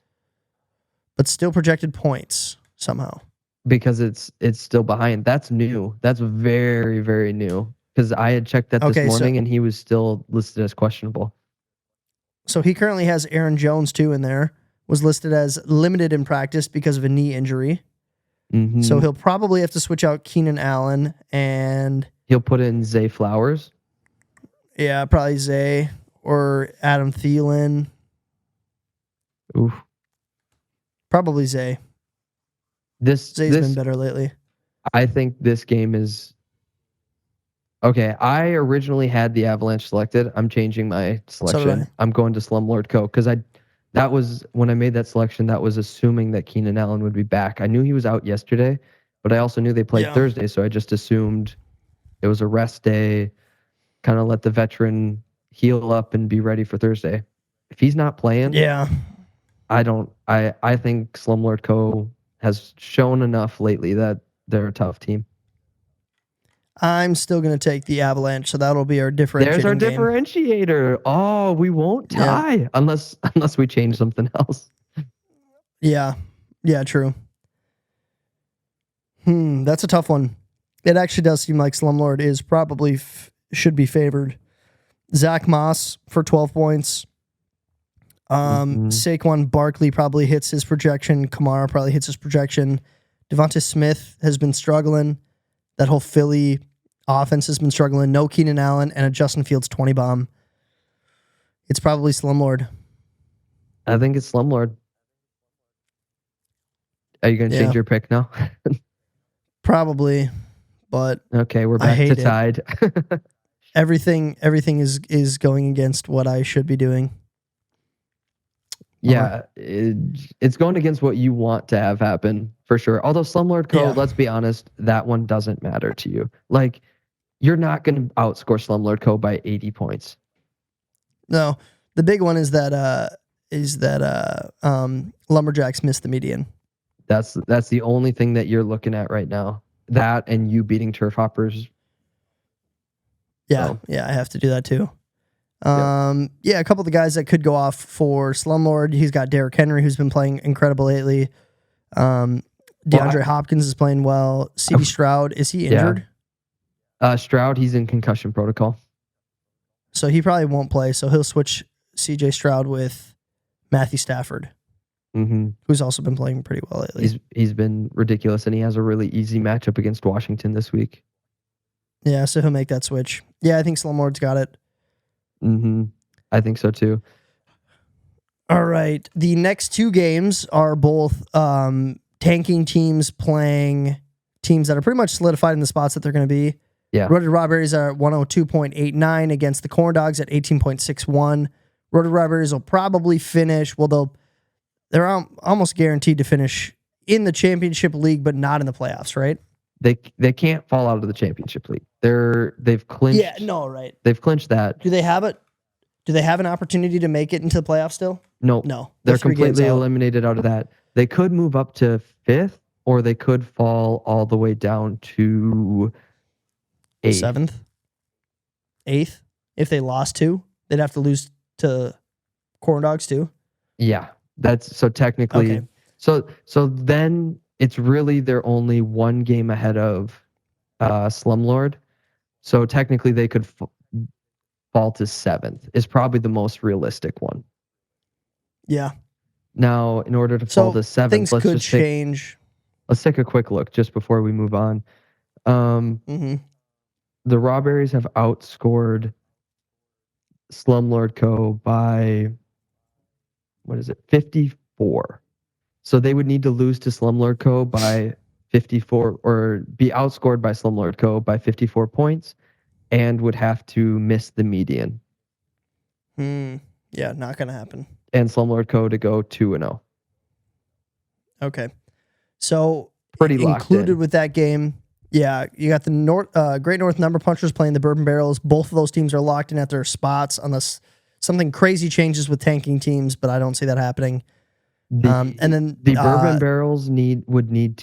But still projected points somehow. Because it's still behind. That's new. That's very, very new. Because I had checked that this morning and he was still listed as questionable. So he currently has Aaron Jones too in there. Was listed as limited in practice because of a knee injury. Mm-hmm. So he'll probably have to switch out Keenan Allen and he'll put in Zay Flowers. Yeah, probably Zay or Adam Thielen. Oof. Probably Zay. Zay's been better lately. I think this game is okay. I originally had the Avalanche selected. I'm changing my selection. So I'm going to Slumlord Co. because that was when I made that selection. That was assuming that Keenan Allen would be back. I knew he was out yesterday, but I also knew they played Thursday, so I just assumed it was a rest day. Kind of let the veteran heal up and be ready for Thursday. If he's not playing, I think Slumlord Co. has shown enough lately that they're a tough team. I'm still going to take the Avalanche, so that'll be our differentiator. There's our differentiator. Oh, we won't tie unless we change something else. Yeah, true. That's a tough one. It actually does seem like Slumlord is probably should be favored. Zach Moss for 12 points. Saquon Barkley probably hits his projection. Kamara probably hits his projection. Devonta Smith has been struggling. That whole Philly offense has been struggling. No Keenan Allen and a Justin Fields 20 bomb. It's probably Slumlord. I think it's Slumlord. Are you going to change your pick now? Probably, but okay, we're back to tied. Everything is going against what I should be doing. Yeah, it's going against what you want to have happen for sure. Although Slumlord Co., let's be honest, that one doesn't matter to you. Like, you're not going to outscore Slumlord Co. by 80 points. No, the big one is that Lumberjacks missed the median. That's the only thing that you're looking at right now. That and you beating Turf Hoppers. Yeah, I have to do that too. A couple of the guys that could go off for Slumlord. He's got Derrick Henry, who's been playing incredible lately. DeAndre Hopkins is playing well. C.D. Stroud, is he injured? Stroud, he's in concussion protocol. So he probably won't play. So he'll switch CJ Stroud with Matthew Stafford, who's also been playing pretty well lately. He's been ridiculous, and he has a really easy matchup against Washington this week. Yeah, so he'll make that switch. Yeah, I think Slumlord's got it. I think so too. All right. The next two games are both tanking teams playing teams that are pretty much solidified in the spots that they're going to be. Yeah. Roaded Robberries are at 102.89 against the Corn Dogs at 18.61. Roaded Robberries will probably finish. Well, they're almost guaranteed to finish in the championship league, but not in the playoffs, right? They can't fall out of the championship league. They've clinched. Yeah, no, right. They've clinched that. Do they have it? Do they have an opportunity to make it into the playoffs still? Nope. No. They're completely eliminated out of that. They could move up to 5th, or they could fall all the way down to 8th. 7th? 8th? If they lost 2, they'd have to lose to Corn Dogs too? Yeah. That's so technically. Okay. So then it's really they're only one game ahead of Slumlord. So technically they could fall to 7th is probably the most realistic one. Yeah. Now, in order to fall to 7th, things could change. Let's take a quick look just before we move on. The Rawberries have outscored Slumlord Co. by, 54. So they would need to lose to Slumlord Co. by 54, or be outscored by Slumlord Co. by 54 points, and would have to miss the median. Yeah, not going to happen. And Slumlord Co. to go 2-0. Okay. So pretty locked included in with that game, yeah, you got the Great North Number Punchers playing the Bourbon Barrels. Both of those teams are locked in at their spots unless something crazy changes with tanking teams, but I don't see that happening. And then the Bourbon Barrels would need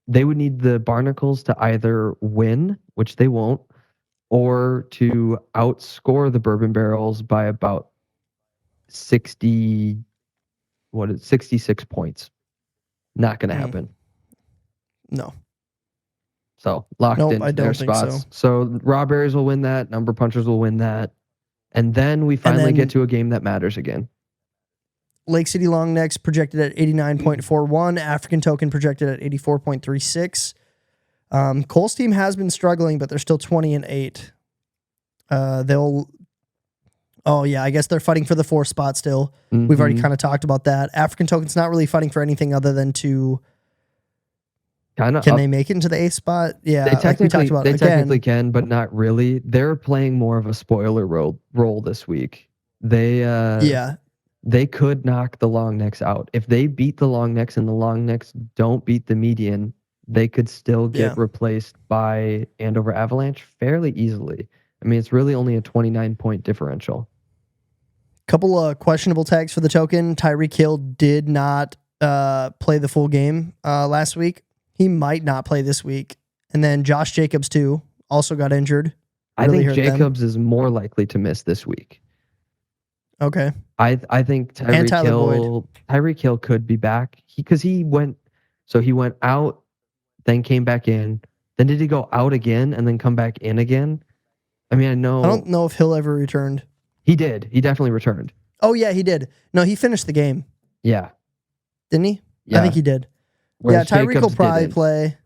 the Barnacles to either win, which they won't, or to outscore the Bourbon Barrels by about 66 points. Not going to happen. No. So locked in their spots. So Rawberries will win that. Number Punchers will win that. And then we finally get to a game that matters again. Lake City Long Necks projected at 89.41. African Token projected at 84.36. Cole's team has been struggling, but they're still 20-8. I guess they're fighting for the 4th spot still. We've already kind of talked about that. African Token's not really fighting for anything other than to they make it into the 8th spot? Yeah, they technically can, but not really. They're playing more of a spoiler role this week. They could knock the Long Necks out. If they beat the Long Necks and the Long Necks don't beat the median, they could still get replaced by Andover Avalanche fairly easily. I mean, it's really only a 29-point differential. Couple of questionable tags for the Token. Tyreek Hill did not play the full game last week. He might not play this week. And then Josh Jacobs, too, also got injured. I think Jacobs is more likely to miss this week. Okay. I think Tyreek Hill could be back because he went out, then came back in. Then did he go out again and then come back in again? I mean, I don't know if Hill ever returned. He did. He definitely returned. Oh, yeah, he did. No, he finished the game. Yeah. Didn't he? Yeah. I think he did. Whereas Tyreek will probably play.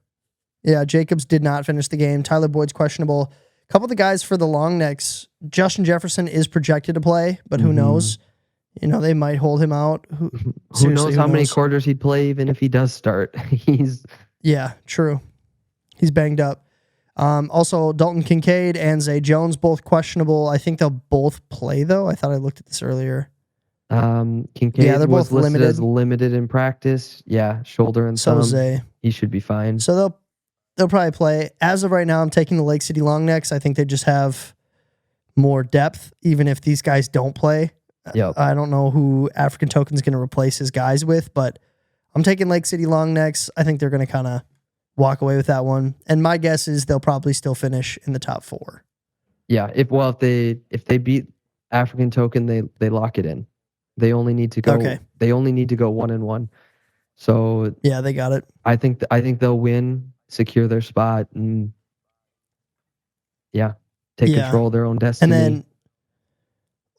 Yeah, Jacobs did not finish the game. Tyler Boyd's questionable. A couple of the guys for the Long Necks, Justin Jefferson is projected to play, but who knows? You know, they might hold him out. Who knows how many quarters he'd play even if he does start? Yeah, true. He's banged up. Also, Dalton Kincaid and Zay Jones, both questionable. I think they'll both play, though. I thought I looked at this earlier. Kincaid they're both listed as limited in practice. Yeah, shoulder and thumb. Zay. He should be fine. So they'll probably play. As of right now, I'm taking the Lake City Long Necks. I think they just have more depth, even if these guys don't play. Yep. I don't know who African Token's going to replace his guys with, but I'm taking Lake City Long Necks. I think they're going to kind of walk away with that one. And my guess is they'll probably still finish in the top 4. Yeah, if they beat African Token, they lock it in. They only need to go. Okay. They only need to go 1-1. So yeah, they got it. I think they'll win, secure their spot, and Yeah. Take Yeah. control of their own And destiny.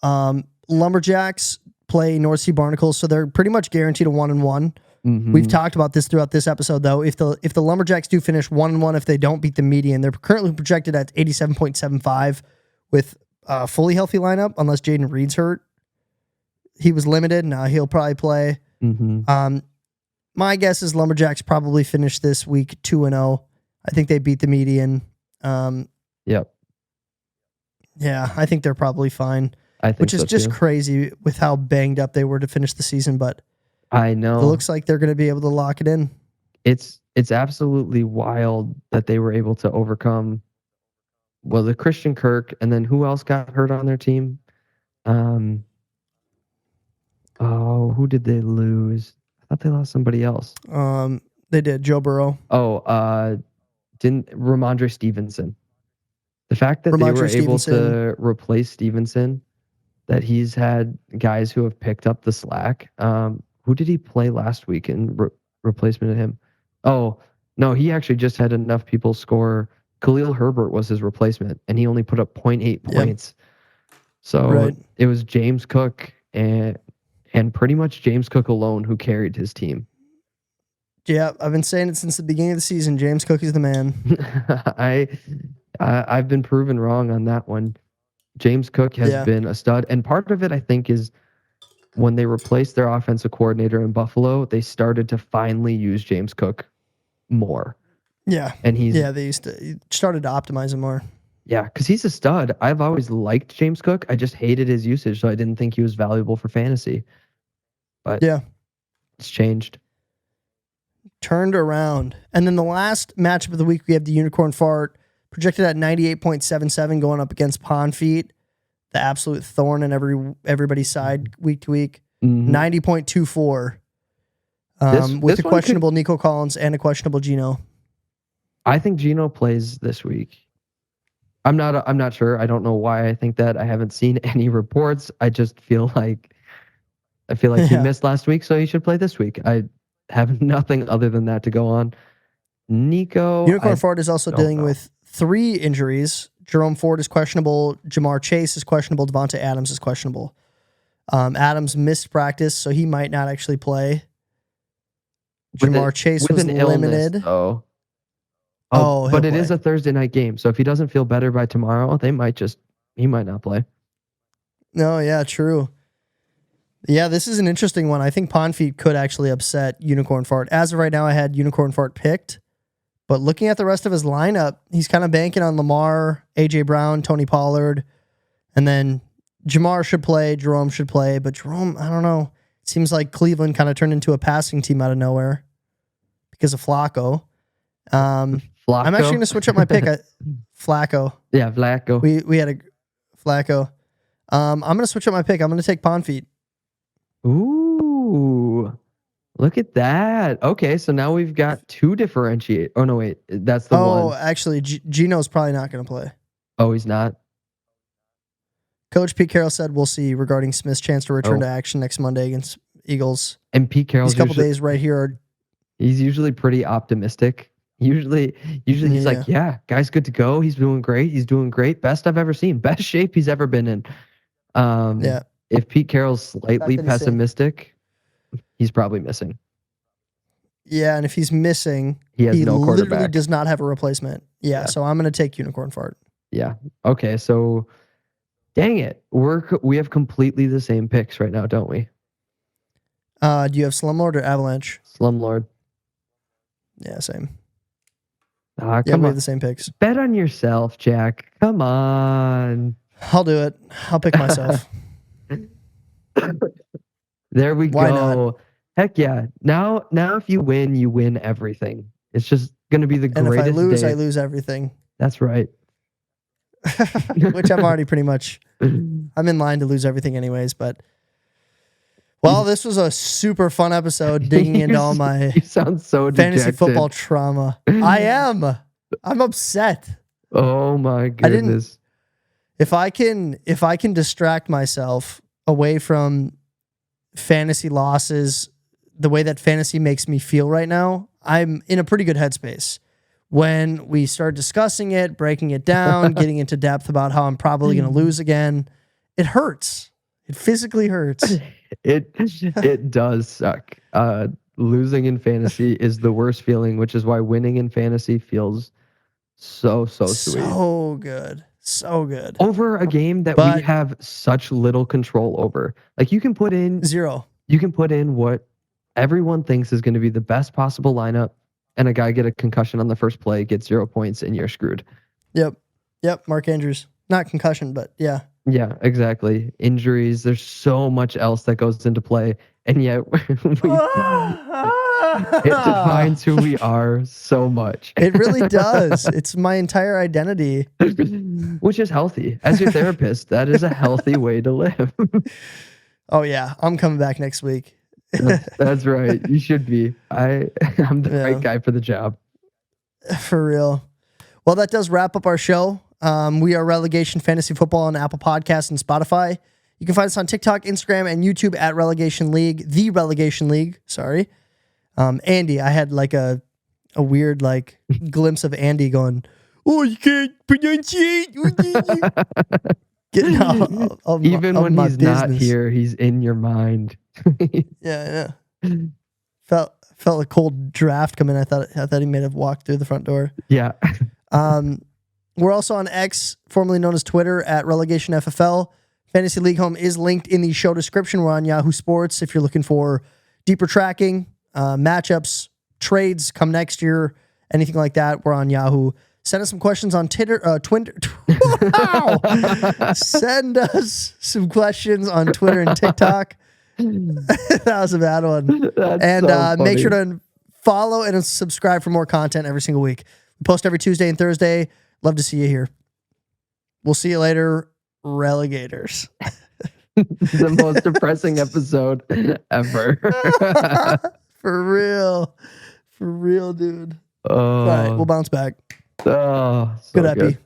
then Lumberjacks play North Sea Barnacles, so they're pretty much guaranteed a 1-1. We've talked about this throughout this episode, though. If the Lumberjacks do finish 1-1, if they don't beat the median, they're currently projected at 87.75 with a fully healthy lineup, unless Jaden Reed's hurt. He was limited. Now he'll probably play. My guess is Lumberjacks probably finish this week 2-0. I think they beat the median. Yep. Yeah, I think they're probably fine. I think Which is so just too. crazy with how banged up they were to finish the season, but I it know. looks like they're going to be able to lock it in. It's absolutely wild that they were able to overcome the Christian Kirk, and then who else got hurt on their team? Who did they lose? I thought they lost somebody else. They did. Joe Burrow. Didn't Ramondre Stevenson. The fact that they were able to replace Stevenson, that he's had guys who have picked up the slack. Who did he play last week in replacement of him? Oh, no, he actually just had enough people score. Khalil Herbert was his replacement, and he only put up 0.8 points. So it was James Cook and pretty much James Cook alone who carried his team. Yeah, I've been saying it since the beginning of the season. James Cook is the man. I've been proven wrong on that one. James Cook has been a stud, and part of it, I think, is when they replaced their offensive coordinator in Buffalo, they started to finally use James Cook more. Yeah, and he started to optimize him more. Yeah, because he's a stud. I've always liked James Cook. I just hated his usage, so I didn't think he was valuable for fantasy. But yeah, it's changed. Turned around. And then the last matchup of the week, we have the Unicorn Fart, projected at 98.77, going up against Pond Feet, the absolute thorn in everybody's side week to week. 90.24. With a questionable Nico Collins and a questionable Gino. I think Gino plays this week. I'm not sure. I don't know why I think that. I haven't seen any reports. I just feel like he missed last week, so he should play this week. I have nothing other than that to go on. Nico. Unicorn Ford is also dealing with 3 injuries. Jerome Ford is questionable. Jamar Chase is questionable. Devonta Adams is questionable. Adams missed practice, so he might not actually play. Jamar Chase was limited. But it is a Thursday night game, so if he doesn't feel better by tomorrow, he might not play. No, yeah, true. Yeah, this is an interesting one. I think Pond Feet could actually upset Unicorn Fart. As of right now, I had Unicorn Fart picked, but looking at the rest of his lineup, he's kind of banking on Lamar, AJ Brown, Tony Pollard, and then Jamar should play, Jerome should play, but Jerome, I don't know. It seems like Cleveland kind of turned into a passing team out of nowhere because of Flacco. I'm actually going to switch up my pick. Flacco. Yeah, Flacco. We had a Flacco. I'm going to switch up my pick. I'm going to take Pond Feet. Ooh, look at that. Okay, so now we've got 2 differentiate. Oh, no, wait. That's the one. Oh, actually, Gino's probably not going to play. Oh, he's not? Coach Pete Carroll said we'll see regarding Smith's chance to return to action next Monday against Eagles. And Pete Carroll's these couple days right here he's usually pretty optimistic. Usually he's like, yeah, guy's good to go. He's doing great. He's doing great. Best I've ever seen. Best shape he's ever been in. If Pete Carroll's slightly pessimistic, he's probably missing. Yeah, and if he's missing, he no literally does not have a replacement. Yeah, so I'm going to take Unicorn Fart. Yeah. Okay, so dang it. We have completely the same picks right now, don't we? Do you have Slumlord or Avalanche? Slumlord. Yeah, same. Come on. We have the same picks. Bet on yourself, Jack. Come on. I'll do it. I'll pick myself. There we Why go. not? Heck yeah. Now if you win everything. It's just going to be the greatest And if I lose, day. I lose everything. That's right. Which I'm already pretty much, I'm in line to lose everything anyways, but well, this was a super fun episode digging into all my you sound so fantasy dejected. football trauma. I am. I'm upset. Oh my goodness. If I can distract myself away from fantasy losses, the way that fantasy makes me feel right now, I'm in a pretty good headspace. when we start discussing it, breaking it down, getting into depth about how I'm probably going to lose again, it hurts. It physically hurts. It does suck. Losing in fantasy is the worst feeling, which is why winning in fantasy feels so sweet. So good. So good. Over a game that we have such little control over. Like you can put in 0. You can put in what everyone thinks is going to be the best possible lineup, and a guy get a concussion on the first play, get 0 points, and you're screwed. Yep. Mark Andrews. Not concussion, but yeah. Yeah, exactly. Injuries. There's so much else that goes into play, and yet it defines who we are so much. It really does. It's my entire identity. Which is healthy. As your therapist, that is a healthy way to live. Oh, yeah. I'm coming back next week. That's right. You should be. I'm the right guy for the job. For real. Well, that does wrap up our show. We are Relegation Fantasy Football on Apple Podcasts and Spotify. You can find us on TikTok, Instagram, and YouTube at Relegation League, the Relegation League. Sorry. Andy, I had like a weird like glimpse of Andy going, "Oh, you can't pronunciate." Getting Even when he's not here, he's in your mind. Yeah. Felt a cold draft come in. I thought he may have walked through the front door. Yeah. We're also on X, formerly known as Twitter, at Relegation FFL. Fantasy League Home is linked in the show description. We're on Yahoo Sports if you're looking for deeper tracking, matchups, trades come next year, anything like that. We're on Yahoo. Send us some questions on Twitter. Wow. Send us some questions on Twitter and TikTok. That was a bad one. And so make sure to follow and subscribe for more content every single week. We post every Tuesday and Thursday. Love to see you here. We'll see you later, Relegators. The most depressing episode ever. For real, dude. All right, we'll bounce back. Oh, so good epi.